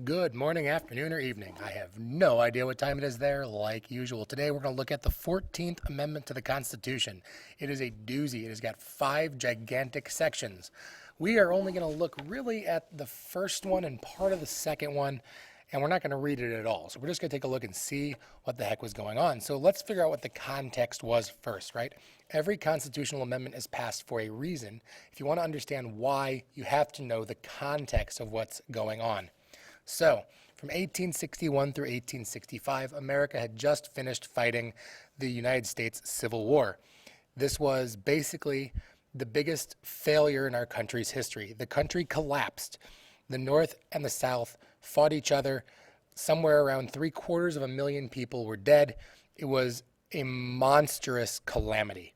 Good morning, afternoon, or evening. I have no idea what time it is there, like usual. Today we're going to look at the 14th Amendment to the Constitution. It is a doozy. It has got 5 gigantic sections. We are only going to look really at the first one and part of the second one, and we're not going to read it at all. So we're just going to take a look and see what the heck was going on. So let's figure out what the context was first, right? Every constitutional amendment is passed for a reason. If you want to understand why, you have to know the context of what's going on. So, from 1861 through 1865, America had just finished fighting the United States Civil War. This was basically the biggest failure in our country's history. The country collapsed. The North and the South fought each other. Somewhere around 750,000 people were dead. It was a monstrous calamity.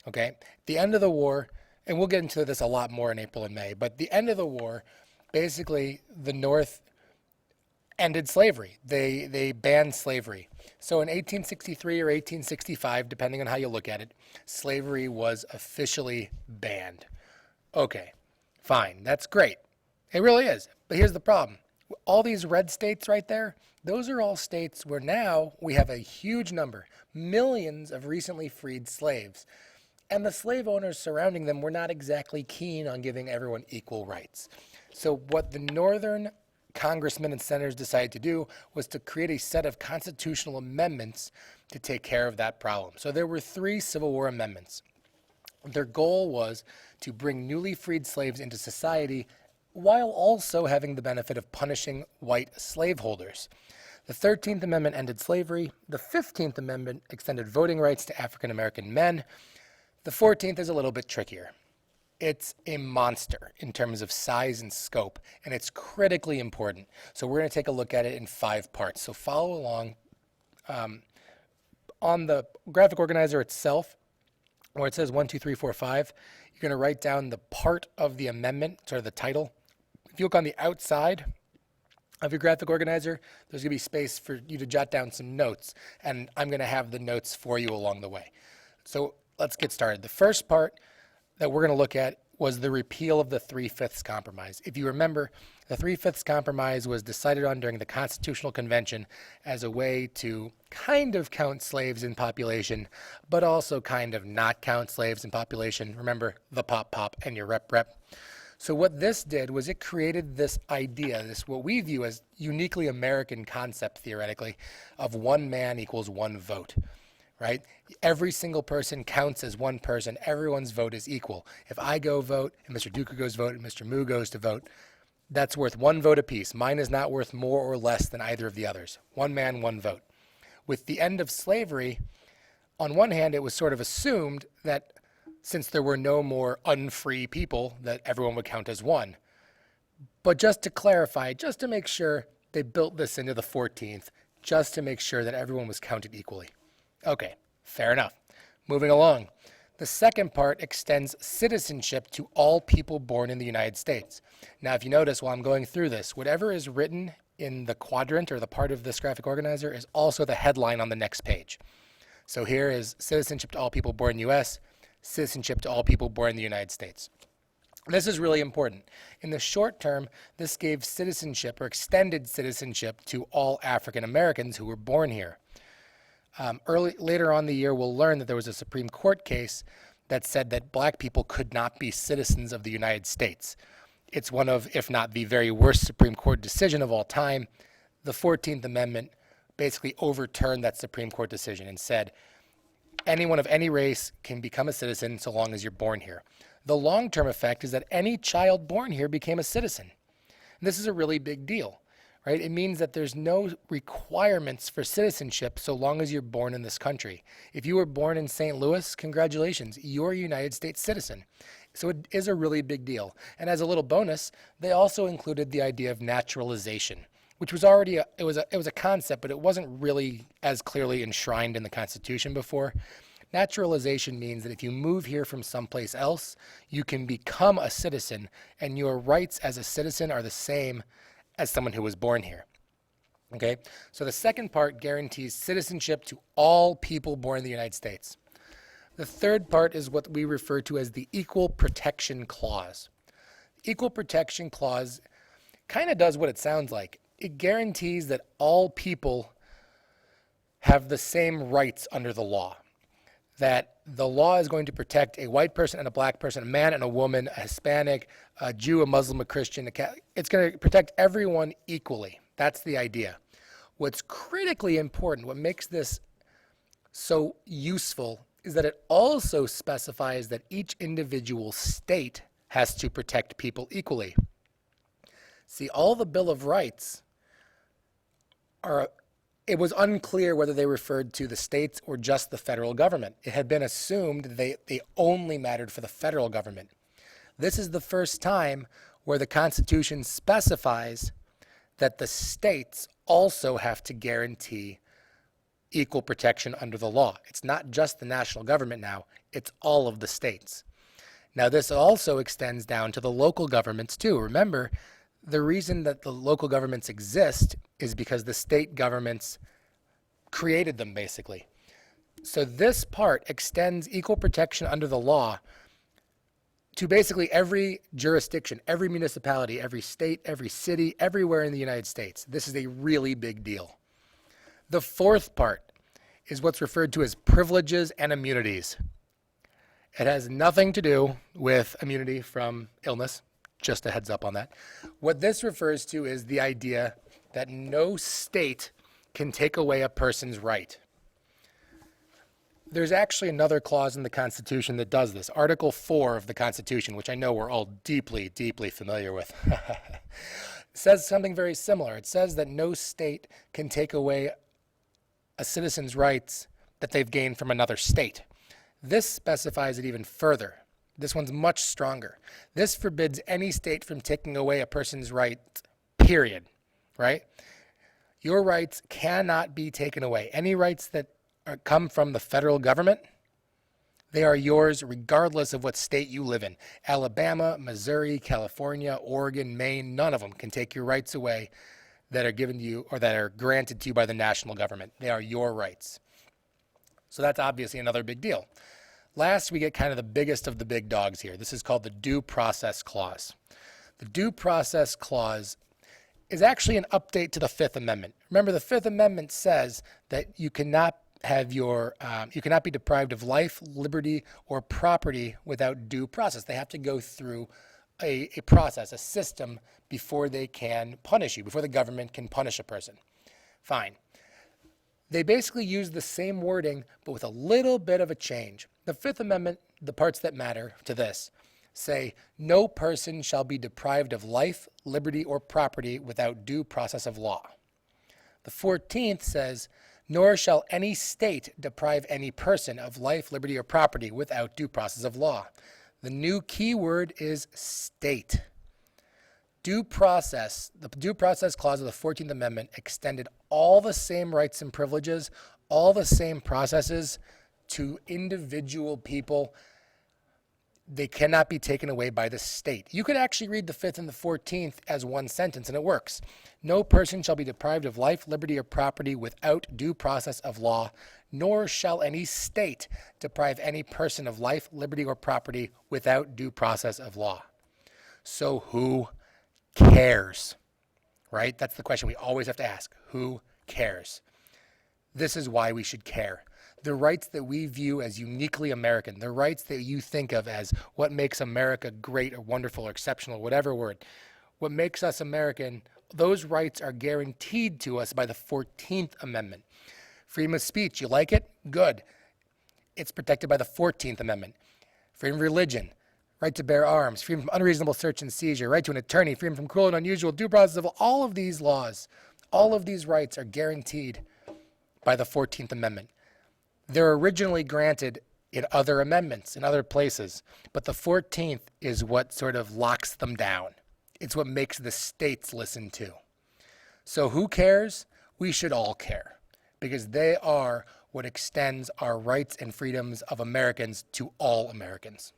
Okay? At the end of the war, and we'll get into this a lot more in April and May, but the end of the war, basically the North ended slavery. They banned slavery. So in 1863 or 1865, depending on how you look at it, slavery was officially banned. Okay, fine, that's great. It really is. But here's the problem. All these red states right there, those are all states where now we have a huge number, millions of recently freed slaves. And the slave owners surrounding them were not exactly keen on giving everyone equal rights. So what the northern congressmen and senators decided to do was to create a set of constitutional amendments to take care of that problem. So there were 3 Civil War amendments. Their goal was to bring newly freed slaves into society while also having the benefit of punishing white slaveholders. The 13th Amendment ended slavery. The 15th Amendment extended voting rights to African American men. The 14th is a little bit trickier. It's a monster in terms of size and scope, and it's critically important. So we're going to take a look at it in 5 parts. So follow along. On the graphic organizer itself, where it says 1, 2, 3, 4, 5, you're going to write down the part of the amendment, sort of the title. If you look on the outside of your graphic organizer, there's going to be space for you to jot down some notes, and I'm going to have the notes for you along the way. So let's get started. The first part that we're going to look at was the repeal of the 3/5 Compromise. If you remember, the 3/5 Compromise was decided on during the Constitutional Convention as a way to kind of count slaves in population, but also kind of not count slaves in population. Remember, the pop and your rep. So what this did was it created this idea, this what we view as uniquely American concept theoretically, of one man equals one vote. Right? Every single person counts as one person. Everyone's vote is equal. If I go vote and Mr. Duca goes vote and Mr. Moo goes to vote, that's worth 1 vote apiece. Mine is not worth more or less than either of the others. One man, one vote. With the end of slavery, on one hand, it was sort of assumed that since there were no more unfree people, that everyone would count as one. But just to clarify, just to make sure, they built this into the 14th, just to make sure that everyone was counted equally. Okay, fair enough. Moving along. The second part extends citizenship to all people born in the United States. Now, if you notice while I'm going through this, whatever is written in the quadrant or the part of this graphic organizer is also the headline on the next page. So here is citizenship to all people born in the U.S., citizenship to all people born in the United States. This is really important. In the short term, this gave citizenship or extended citizenship to all African Americans who were born here. Later on in the year, we'll learn that there was a Supreme Court case that said that black people could not be citizens of the United States. It's one of, if not the very worst Supreme Court decision of all time. The 14th Amendment basically overturned that Supreme Court decision and said anyone of any race can become a citizen so long as you're born here. The long-term effect is that any child born here became a citizen. And this is a really big deal. Right? It means that there's no requirements for citizenship so long as you're born in this country. If you were born in St. Louis, congratulations, you're a United States citizen. So it is a really big deal. And as a little bonus, they also included the idea of naturalization, which was already it was a concept, but it wasn't really as clearly enshrined in the Constitution before. Naturalization means that if you move here from someplace else, you can become a citizen, and your rights as a citizen are the same as someone who was born here. Okay, so the second part guarantees citizenship to all people born in the United States. The third part is what we refer to as the Equal Protection Clause. Equal Protection Clause kind of does what it sounds like. it guarantees that all people have the same rights under the law. That the law is going to protect a white person and a black person, a man and a woman, a Hispanic, a Jew, a Muslim, a Christian, a Catholic. It's going to protect everyone equally. That's the idea. What's critically important, what makes this so useful, is that it also specifies that each individual state has to protect people equally. See, all the Bill of Rights it was unclear whether they referred to the states or just the federal government. It had been assumed they only mattered for the federal government. This is the first time where the Constitution specifies that the states also have to guarantee equal protection under the law. It's not just the national government now, it's all of the states. Now, this also extends down to the local governments too. Remember, the reason that the local governments exist is because the state governments created them, basically. So this part extends equal protection under the law to basically every jurisdiction, every municipality, every state, every city, everywhere in the United States. This is a really big deal. The fourth part is what's referred to as privileges and immunities. It has nothing to do with immunity from illness. Just a heads up on that. What this refers to is the idea that no state can take away a person's right. There's actually another clause in the Constitution that does this. Article 4 of the Constitution, which I know we're all deeply, deeply familiar with, says something very similar. It says that no state can take away a citizen's rights that they've gained from another state. This specifies it even further. This one's much stronger. This forbids any state from taking away a person's right, period, right? Your rights cannot be taken away. Any rights that come from the federal government, they are yours regardless of what state you live in. Alabama, Missouri, California, Oregon, Maine, none of them can take your rights away that are given to you or that are granted to you by the national government. They are your rights. So that's obviously another big deal. Last, we get kind of the biggest of the big dogs here. This is called the Due Process Clause. The Due Process Clause is actually an update to the Fifth Amendment. Remember, the Fifth Amendment says that you cannot be deprived of life, liberty, or property without due process. They have to go through a process, a system, before they can punish you, before the government can punish a person. Fine. They basically use the same wording, but with a little bit of a change. The Fifth Amendment, the parts that matter to this, say, no person shall be deprived of life, liberty, or property without due process of law. The 14th says, nor shall any state deprive any person of life, liberty, or property without due process of law. The new key word is state. Due process, the Due Process Clause of the 14th Amendment extended all the same rights and privileges, all the same processes to individual people. They cannot be taken away by the state. You could actually read the 5th and the 14th as one sentence, and it works. No person shall be deprived of life, liberty, or property without due process of law, nor shall any state deprive any person of life, liberty, or property without due process of law. So who cares? Right? That's the question we always have to ask. Who cares? This is why we should care. The rights that we view as uniquely American, the rights that you think of as what makes America great or wonderful or exceptional, whatever word, what makes us American, those rights are guaranteed to us by the 14th Amendment. Freedom of speech, you like it? Good. It's protected by the 14th Amendment. Freedom of religion, right to bear arms, freedom from unreasonable search and seizure, right to an attorney, freedom from cruel and unusual due process of all of these laws, all of these rights are guaranteed by the 14th Amendment. They're originally granted in other amendments, in other places, but the 14th is what sort of locks them down. It's what makes the states listen to. So who cares? We should all care, because they are what extends our rights and freedoms of Americans to all Americans.